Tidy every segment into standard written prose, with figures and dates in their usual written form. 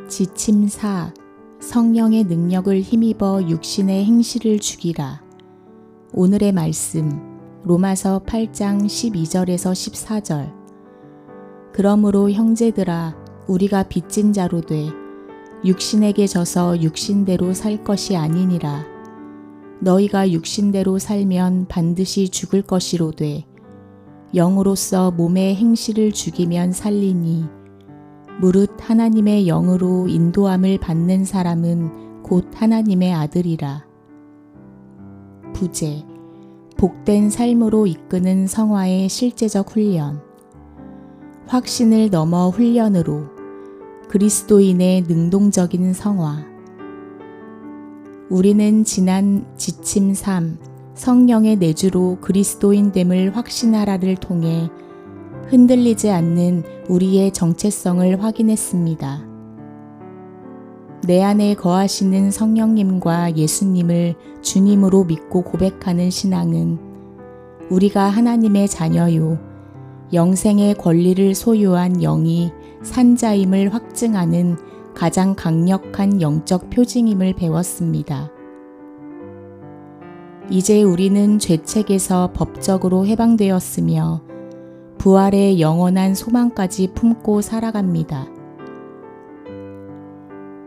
지침 4. 성령의 능력을 힘입어 육신의 행실을 죽이라. 오늘의 말씀 로마서 8장 12절에서 14절. 그러므로 형제들아 우리가 빚진 자로 돼 육신에게 져서 육신대로 살 것이 아니니라. 너희가 육신대로 살면 반드시 죽을 것이로되 영으로서 몸의 행실을 죽이면 살리니 무릇 하나님의 영으로 인도함을 받는 사람은 곧 하나님의 아들이라. 부제, 복된 삶으로 이끄는 성화의 실제적 훈련. 확신을 넘어 훈련으로 그리스도인의 능동적인 성화. 우리는 지난 지침 3, 성령의 내주로 그리스도인됨을 확신하라를 통해 흔들리지 않는 우리의 정체성을 확인했습니다. 내 안에 거하시는 성령님과 예수님을 주님으로 믿고 고백하는 신앙은 우리가 하나님의 자녀요, 영생의 권리를 소유한 영이 산자임을 확증하는 가장 강력한 영적 표징임을 배웠습니다. 이제 우리는 죄책에서 법적으로 해방되었으며 부활의 영원한 소망까지 품고 살아갑니다.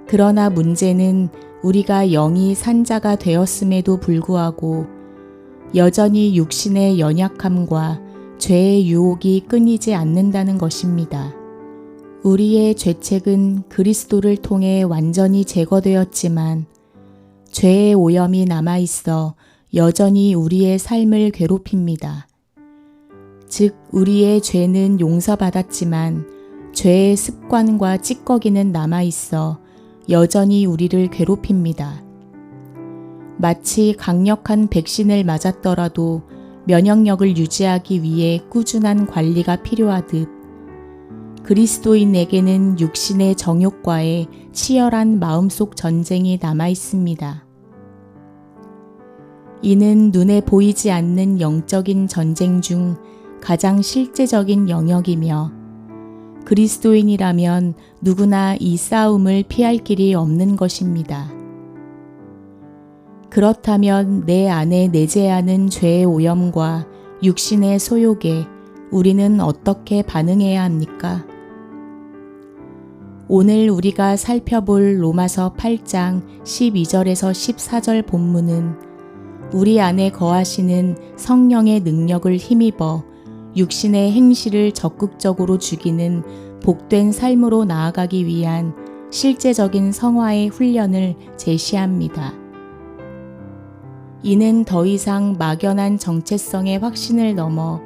그러나 문제는 우리가 영이 산자가 되었음에도 불구하고 여전히 육신의 연약함과 죄의 유혹이 끊이지 않는다는 것입니다. 우리의 죄책은 그리스도를 통해 완전히 제거되었지만 죄의 오염이 남아있어 여전히 우리의 삶을 괴롭힙니다. 즉 우리의 죄는 용서받았지만 죄의 습관과 찌꺼기는 남아있어 여전히 우리를 괴롭힙니다. 마치 강력한 백신을 맞았더라도 면역력을 유지하기 위해 꾸준한 관리가 필요하듯 그리스도인에게는 육신의 정욕과의 치열한 마음속 전쟁이 남아있습니다. 이는 눈에 보이지 않는 영적인 전쟁 중 가장 실제적인 영역이며 그리스도인이라면 누구나 이 싸움을 피할 길이 없는 것입니다. 그렇다면 내 안에 내재하는 죄의 오염과 육신의 소욕에 우리는 어떻게 반응해야 합니까? 오늘 우리가 살펴볼 로마서 8장 12절에서 14절 본문은 우리 안에 거하시는 성령의 능력을 힘입어 육신의 행실을 적극적으로 죽이는 복된 삶으로 나아가기 위한 실제적인 성화의 훈련을 제시합니다. 이는 더 이상 막연한 정체성의 확신을 넘어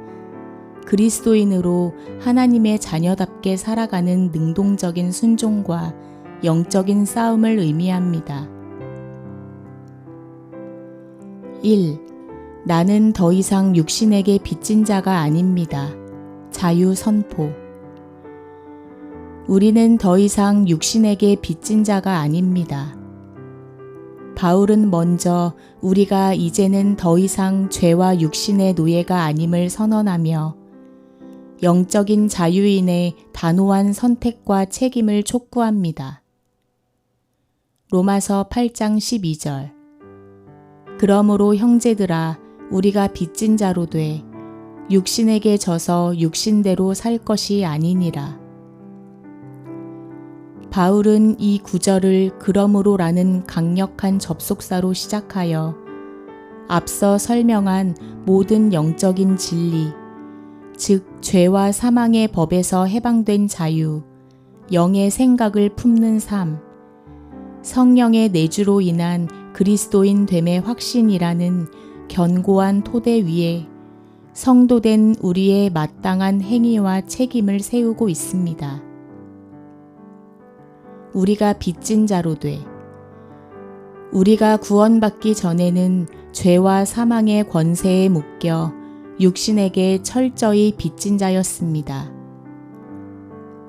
그리스도인으로 하나님의 자녀답게 살아가는 능동적인 순종과 영적인 싸움을 의미합니다. 1. 나는 더 이상 육신에게 빚진 자가 아닙니다. 자유 선포. 우리는 더 이상 육신에게 빚진 자가 아닙니다. 바울은 먼저 우리가 이제는 더 이상 죄와 육신의 노예가 아님을 선언하며 영적인 자유인의 단호한 선택과 책임을 촉구합니다. 로마서 8장 12절. 그러므로 형제들아 우리가 빚진 자로 돼 육신에게 져서 육신대로 살 것이 아니니라. 바울은 이 구절을 그러므로라는 강력한 접속사로 시작하여 앞서 설명한 모든 영적인 진리, 즉 죄와 사망의 법에서 해방된 자유, 영의 생각을 품는 삶, 성령의 내주로 인한 그리스도인 됨의 확신이라는 견고한 토대 위에 성도된 우리의 마땅한 행위와 책임을 세우고 있습니다. 우리가 빚진 자로 돼 우리가 구원받기 전에는 죄와 사망의 권세에 묶여 육신에게 철저히 빚진 자였습니다.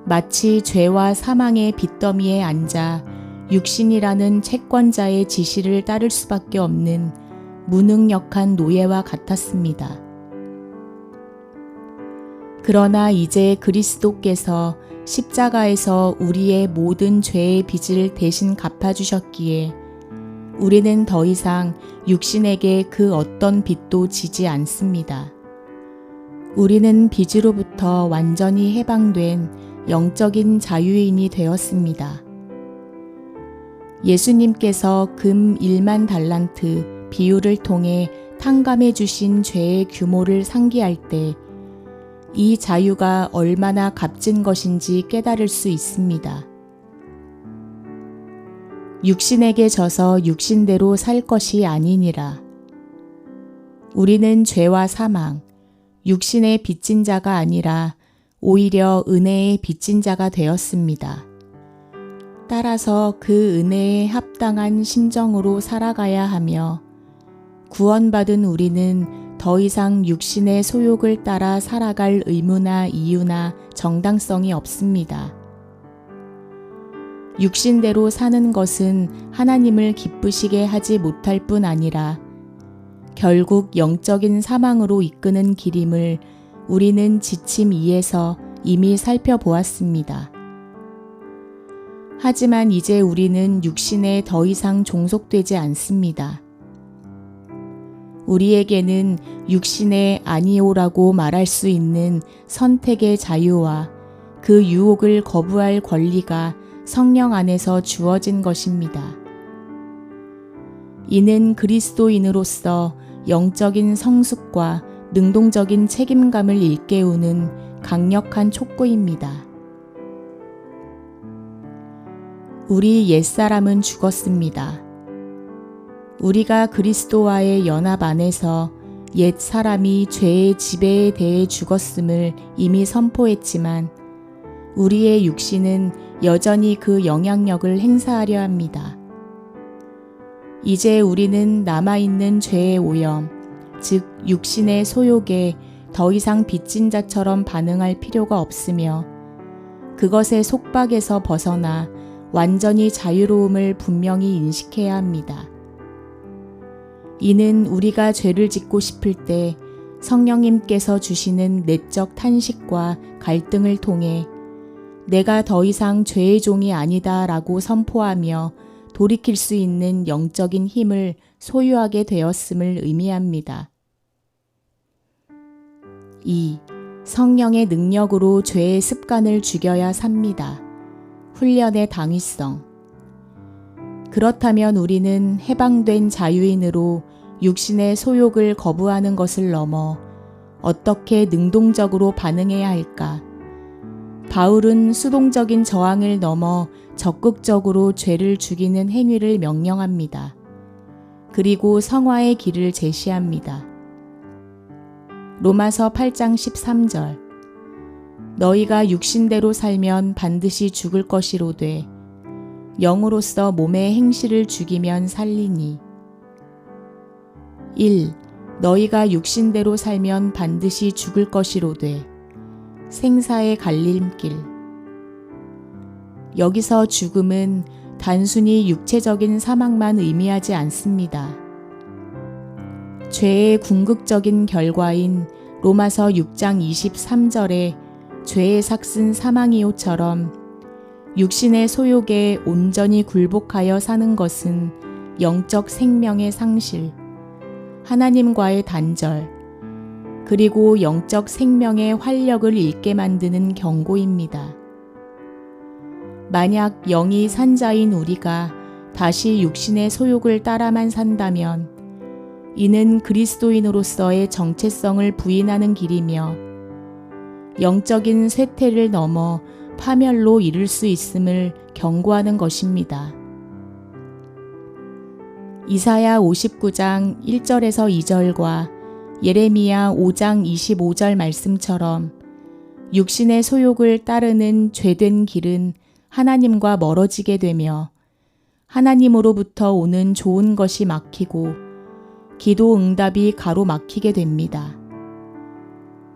마치 죄와 사망의 빚더미에 앉아 육신이라는 채권자의 지시를 따를 수밖에 없는 무능력한 노예와 같았습니다. 그러나 이제 그리스도께서 십자가에서 우리의 모든 죄의 빚을 대신 갚아주셨기에 우리는 더 이상 육신에게 그 어떤 빚도 지지 않습니다. 우리는 빚으로부터 완전히 해방된 영적인 자유인이 되었습니다. 예수님께서 금 1만 달란트 비유를 통해 탕감해 주신 죄의 규모를 상기할 때 이 자유가 얼마나 값진 것인지 깨달을 수 있습니다. 육신에게 져서 육신대로 살 것이 아니니라. 우리는 죄와 사망, 육신의 빚진 자가 아니라 오히려 은혜의 빚진 자가 되었습니다. 따라서 그 은혜에 합당한 심정으로 살아가야 하며 구원받은 우리는 더 이상 육신의 소욕을 따라 살아갈 의무나 이유나 정당성이 없습니다. 육신대로 사는 것은 하나님을 기쁘시게 하지 못할 뿐 아니라 결국 영적인 사망으로 이끄는 길임을 우리는 지침 2에서 이미 살펴보았습니다. 하지만 이제 우리는 육신에 더 이상 종속되지 않습니다. 우리에게는 육신의 아니오라고 말할 수 있는 선택의 자유와 그 유혹을 거부할 권리가 성령 안에서 주어진 것입니다. 이는 그리스도인으로서 영적인 성숙과 능동적인 책임감을 일깨우는 강력한 촉구입니다. 우리 옛사람은 죽었습니다. 우리가 그리스도와의 연합 안에서 옛 사람이 죄의 지배에 대해 죽었음을 이미 선포했지만 우리의 육신은 여전히 그 영향력을 행사하려 합니다. 이제 우리는 남아있는 죄의 오염, 즉 육신의 소욕에 더 이상 빚진 자처럼 반응할 필요가 없으며 그것의 속박에서 벗어나 완전히 자유로움을 분명히 인식해야 합니다. 이는 우리가 죄를 짓고 싶을 때 성령님께서 주시는 내적 탄식과 갈등을 통해 내가 더 이상 죄의 종이 아니다 라고 선포하며 돌이킬 수 있는 영적인 힘을 소유하게 되었음을 의미합니다. 2. 성령의 능력으로 죄의 습관을 죽여야 삽니다. 훈련의 당위성. 그렇다면 우리는 해방된 자유인으로 육신의 소욕을 거부하는 것을 넘어 어떻게 능동적으로 반응해야 할까? 바울은 수동적인 저항을 넘어 적극적으로 죄를 죽이는 행위를 명령합니다. 그리고 성화의 길을 제시합니다. 로마서 8장 13절. 너희가 육신대로 살면 반드시 죽을 것이로되 영으로서 몸의 행실을 죽이면 살리니. 1. 너희가 육신대로 살면 반드시 죽을 것이로되 생사의 갈림길. 여기서 죽음은 단순히 육체적인 사망만 의미하지 않습니다. 죄의 궁극적인 결과인 로마서 6장 23절에 죄의 삭슨 사망이요처럼 육신의 소욕에 온전히 굴복하여 사는 것은 영적 생명의 상실, 하나님과의 단절, 그리고 영적 생명의 활력을 잃게 만드는 경고입니다. 만약 영이 산자인 우리가 다시 육신의 소욕을 따라만 산다면 이는 그리스도인으로서의 정체성을 부인하는 길이며 영적인 쇠퇴를 넘어 파멸로 이를 수 있음을 경고하는 것입니다. 이사야 59장 1절에서 2절과 예레미야 5장 25절 말씀처럼 육신의 소욕을 따르는 죄된 길은 하나님과 멀어지게 되며 하나님으로부터 오는 좋은 것이 막히고 기도 응답이 가로막히게 됩니다.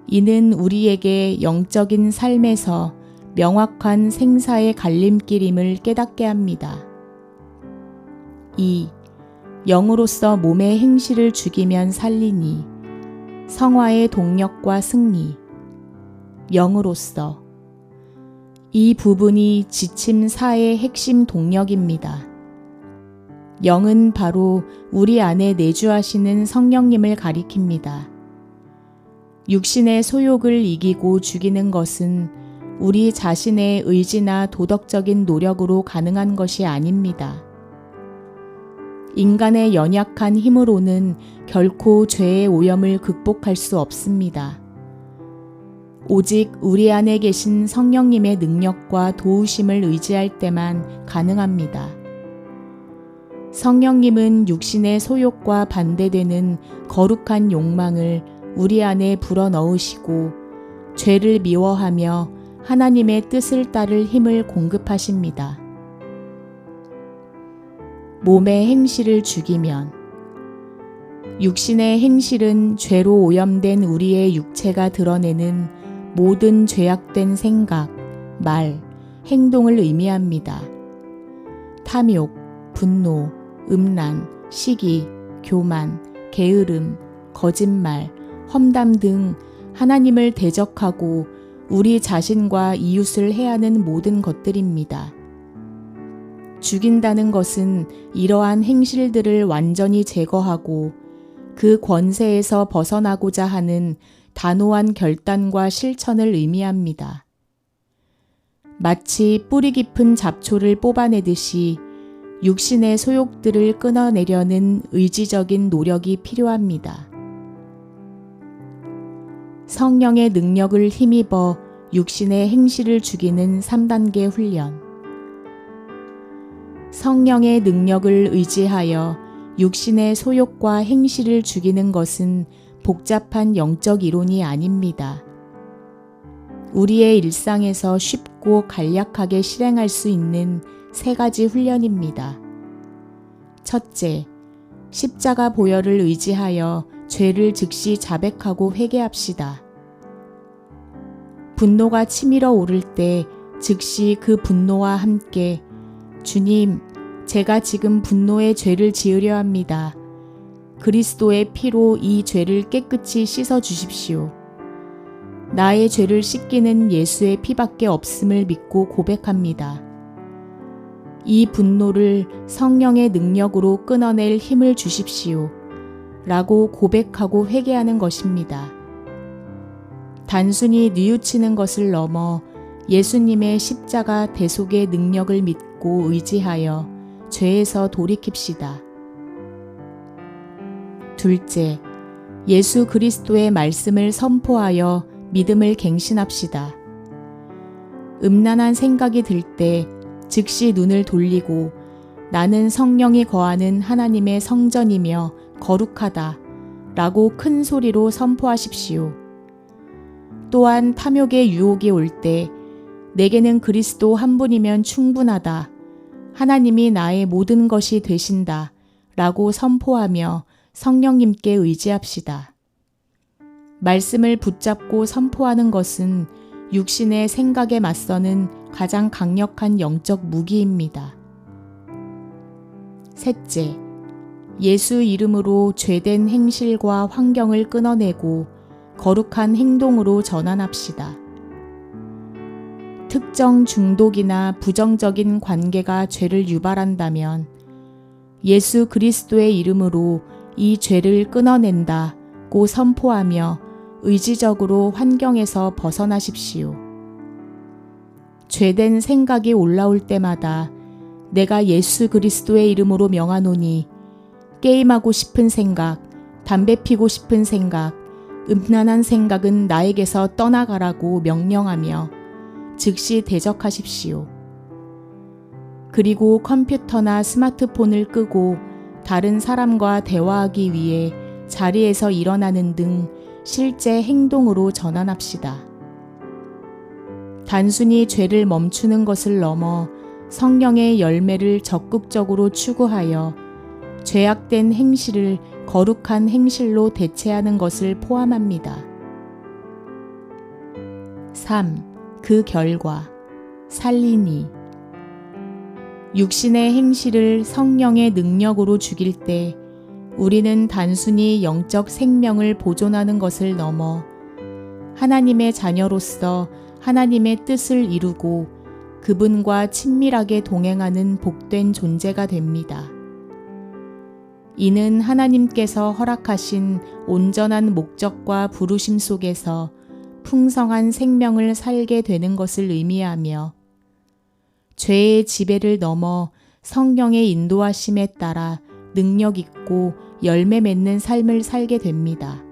이는 우리에게 영적인 삶에서 명확한 생사의 갈림길임을 깨닫게 합니다. 2. 영으로서 몸의 행실을 죽이면 살리니. 성화의 동력과 승리. 영으로서. 이 부분이 지침 4의 핵심 동력입니다. 영은 바로 우리 안에 내주하시는 성령님을 가리킵니다. 육신의 소욕을 이기고 죽이는 것은 우리 자신의 의지나 도덕적인 노력으로 가능한 것이 아닙니다. 인간의 연약한 힘으로는 결코 죄의 오염을 극복할 수 없습니다. 오직 우리 안에 계신 성령님의 능력과 도우심을 의지할 때만 가능합니다. 성령님은 육신의 소욕과 반대되는 거룩한 욕망을 우리 안에 불어넣으시고 죄를 미워하며 하나님의 뜻을 따를 힘을 공급하십니다. 몸의 행실을 죽이면 육신의 행실은 죄로 오염된 우리의 육체가 드러내는 모든 죄악된 생각, 말, 행동을 의미합니다. 탐욕, 분노, 음란, 시기, 교만, 게으름, 거짓말, 험담 등 하나님을 대적하고 우리 자신과 이웃을 해하는 모든 것들입니다. 죽인다는 것은 이러한 행실들을 완전히 제거하고 그 권세에서 벗어나고자 하는 단호한 결단과 실천을 의미합니다. 마치 뿌리 깊은 잡초를 뽑아내듯이 육신의 소욕들을 끊어내려는 의지적인 노력이 필요합니다. 성령의 능력을 힘입어 육신의 행실을 죽이는 3단계 훈련. 성령의 능력을 의지하여 육신의 소욕과 행실을 죽이는 것은 복잡한 영적 이론이 아닙니다. 우리의 일상에서 쉽고 간략하게 실행할 수 있는 3가지 훈련입니다. 첫째, 십자가 보혈을 의지하여 죄를 즉시 자백하고 회개합시다. 분노가 치밀어 오를 때 즉시 그 분노와 함께 주님, 제가 지금 분노의 죄를 지으려 합니다. 그리스도의 피로 이 죄를 깨끗이 씻어 주십시오. 나의 죄를 씻기는 예수의 피밖에 없음을 믿고 고백합니다. 이 분노를 성령의 능력으로 끊어낼 힘을 주십시오. 라고 고백하고 회개하는 것입니다. 단순히 뉘우치는 것을 넘어 예수님의 십자가 대속의 능력을 믿고 의지하여 죄에서 돌이킵시다. 둘째, 예수 그리스도의 말씀을 선포하여 믿음을 갱신합시다. 음란한 생각이 들 때 즉시 눈을 돌리고 나는 성령이 거하는 하나님의 성전이며 거룩하다 라고 큰 소리로 선포하십시오. 또한 탐욕의 유혹이 올 때 내게는 그리스도 한 분이면 충분하다. 하나님이 나의 모든 것이 되신다. 라고 선포하며 성령님께 의지합시다. 말씀을 붙잡고 선포하는 것은 육신의 생각에 맞서는 가장 강력한 영적 무기입니다. 셋째, 예수 이름으로 죄된 행실과 환경을 끊어내고 거룩한 행동으로 전환합시다. 특정 중독이나 부정적인 관계가 죄를 유발한다면 예수 그리스도의 이름으로 이 죄를 끊어낸다고 선포하며 의지적으로 환경에서 벗어나십시오. 죄된 생각이 올라올 때마다 내가 예수 그리스도의 이름으로 명하노니 게임하고 싶은 생각, 담배 피고 싶은 생각, 음란한 생각은 나에게서 떠나가라고 명령하며 즉시 대적하십시오. 그리고 컴퓨터나 스마트폰을 끄고 다른 사람과 대화하기 위해 자리에서 일어나는 등 실제 행동으로 전환합시다. 단순히 죄를 멈추는 것을 넘어 성령의 열매를 적극적으로 추구하여 죄악된 행실을 거룩한 행실로 대체하는 것을 포함합니다. 3. 그 결과 살리니 육신의 행실을 성령의 능력으로 죽일 때 우리는 단순히 영적 생명을 보존하는 것을 넘어 하나님의 자녀로서 하나님의 뜻을 이루고 그분과 친밀하게 동행하는 복된 존재가 됩니다. 이는 하나님께서 허락하신 온전한 목적과 부르심 속에서 풍성한 생명을 살게 되는 것을 의미하며 죄의 지배를 넘어 성령의 인도하심에 따라 능력 있고 열매 맺는 삶을 살게 됩니다.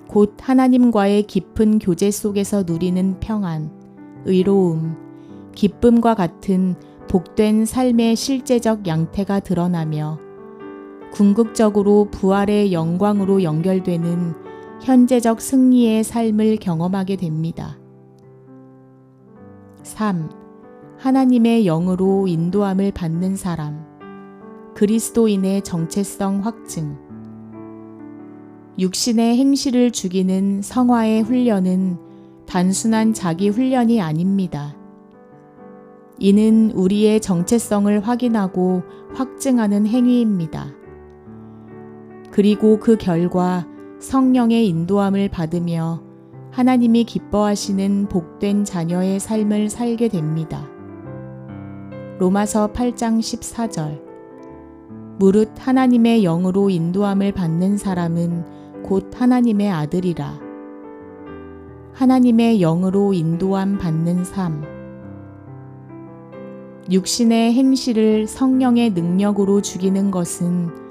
곧 하나님과의 깊은 교제 속에서 누리는 평안, 의로움, 기쁨과 같은 복된 삶의 실제적 양태가 드러나며 궁극적으로 부활의 영광으로 연결되는 현재적 승리의 삶을 경험하게 됩니다. 3. 하나님의 영으로 인도함을 받는 사람. 그리스도인의 정체성 확증. 육신의 행실을 죽이는 성화의 훈련은 단순한 자기 훈련이 아닙니다. 이는 우리의 정체성을 확인하고 확증하는 행위입니다. 그리고 그 결과 성령의 인도함을 받으며 하나님이 기뻐하시는 복된 자녀의 삶을 살게 됩니다. 로마서 8장 14절. 무릇 하나님의 영으로 인도함을 받는 사람은 곧 하나님의 아들이라. 하나님의 영으로 인도함 받는 삶. 육신의 행실을 성령의 능력으로 죽이는 것은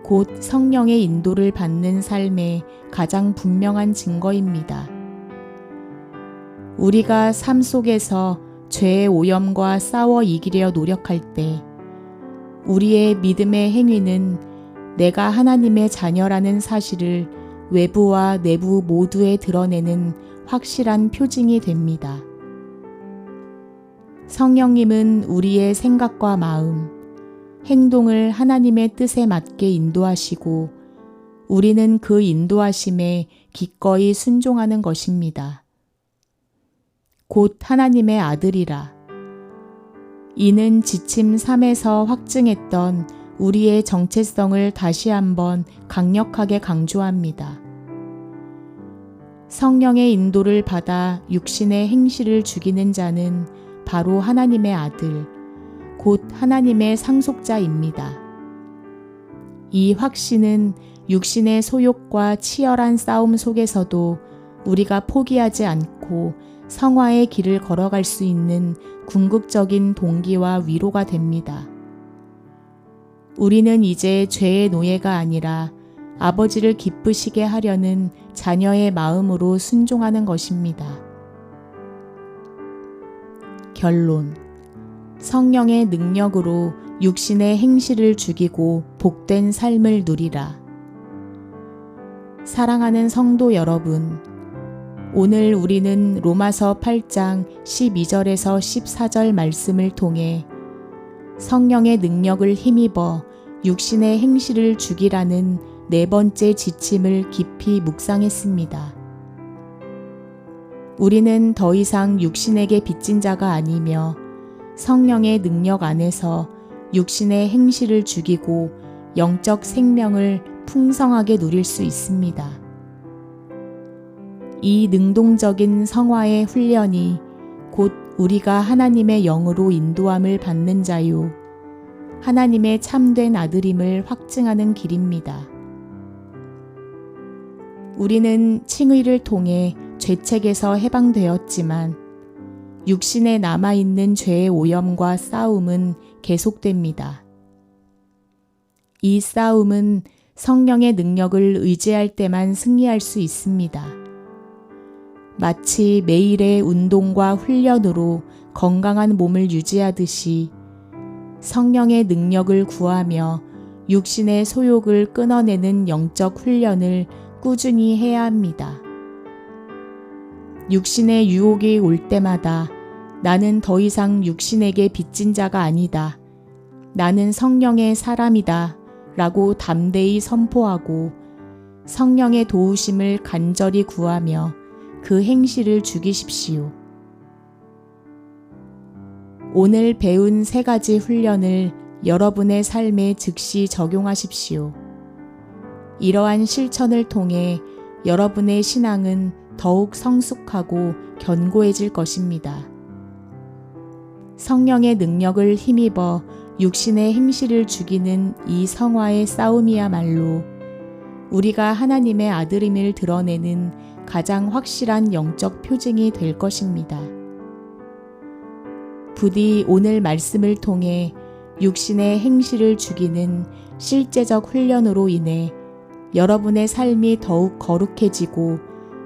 곧 성령의 인도를 받는 삶의 가장 분명한 증거입니다. 우리가 삶 속에서 죄의 오염과 싸워 이기려 노력할 때 우리의 믿음의 행위는 내가 하나님의 자녀라는 사실을 외부와 내부 모두에 드러내는 확실한 표징이 됩니다. 성령님은 우리의 생각과 마음, 행동을 하나님의 뜻에 맞게 인도하시고 우리는 그 인도하심에 기꺼이 순종하는 것입니다. 곧 하나님의 아들이라. 이는 지침 3에서 확증했던 우리의 정체성을 다시 한번 강력하게 강조합니다. 성령의 인도를 받아 육신의 행실을 죽이는 자는 바로 하나님의 아들, 곧 하나님의 상속자입니다. 이 확신은 육신의 소욕과 치열한 싸움 속에서도 우리가 포기하지 않고 성화의 길을 걸어갈 수 있는 궁극적인 동기와 위로가 됩니다. 우리는 이제 죄의 노예가 아니라 아버지를 기쁘시게 하려는 자녀의 마음으로 순종하는 것입니다. 결론. 성령의 능력으로 육신의 행실을 죽이고 복된 삶을 누리라. 사랑하는 성도 여러분, 오늘 우리는 로마서 8장 12절에서 14절 말씀을 통해 성령의 능력을 힘입어 육신의 행실을 죽이라는 네 번째 지침을 깊이 묵상했습니다. 우리는 더 이상 육신에게 빚진 자가 아니며 성령의 능력 안에서 육신의 행실을 죽이고 영적 생명을 풍성하게 누릴 수 있습니다. 이 능동적인 성화의 훈련이 곧 우리가 하나님의 영으로 인도함을 받는 자요, 하나님의 참된 아들임을 확증하는 길입니다. 우리는 칭의를 통해 죄책에서 해방되었지만 육신에 남아있는 죄의 오염과 싸움은 계속됩니다. 이 싸움은 성령의 능력을 의지할 때만 승리할 수 있습니다. 마치 매일의 운동과 훈련으로 건강한 몸을 유지하듯이 성령의 능력을 구하며 육신의 소욕을 끊어내는 영적 훈련을 꾸준히 해야 합니다. 육신의 유혹이 올 때마다 나는 더 이상 육신에게 빚진 자가 아니다. 나는 성령의 사람이다. 라고 담대히 선포하고 성령의 도우심을 간절히 구하며 그 행실을 죽이십시오. 오늘 배운 3가지 훈련을 여러분의 삶에 즉시 적용하십시오. 이러한 실천을 통해 여러분의 신앙은 더욱 성숙하고 견고해질 것입니다. 성령의 능력을 힘입어 육신의 행실을 죽이는 이 성화의 싸움이야말로 우리가 하나님의 아들임을 드러내는 가장 확실한 영적 표징이 될 것입니다. 부디 오늘 말씀을 통해 육신의 행실을 죽이는 실제적 훈련으로 인해 여러분의 삶이 더욱 거룩해지고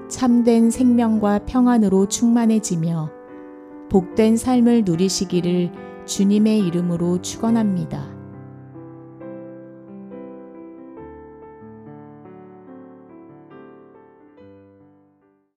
참된 생명과 평안으로 충만해지며 복된 삶을 누리시기를 주님의 이름으로 축원합니다.